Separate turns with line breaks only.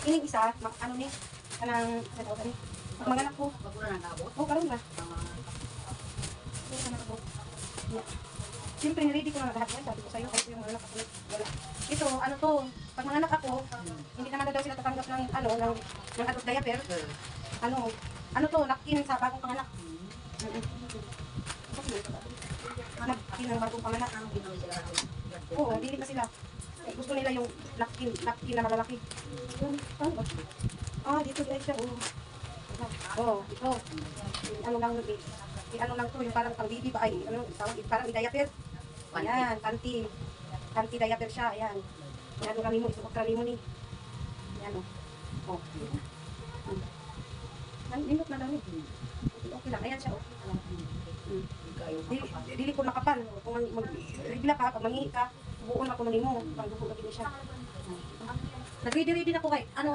Ining isa, ano ni, kanang, ano tawag ni, mga anak ko.
Pagkulang ng abot.
Oh, karon na. Siyempre, niready ko na lahat yan. Sabi ko sa'yo, kahit yung mga anak ako, wala. Ito, ano to, pag mga anak ako, hindi naman daw sila tatanggap ng, ano, ng adult diaper. Ano to, napkin sa bagong panganak. Napkin ng bagong panganak. Oo, dilit na sila. Gusto nila yung napkin na malalaki. Dito guys siya. Ito. Ano lang to, yung parang pang baby ba? Ay, ano, tawag, parang diaper. Ayan, tanti diaper siya, ayan. Ano kami mo, isuot kami mo ni. Ayan o. Nindot na dami. Okay lang, ayan siya o. Dili ko makapal. Kung mag-regla ka, pag mangihi ka, buon ako mo. Pag dugo na siya. Nag-ready-ready na ko kay, ano,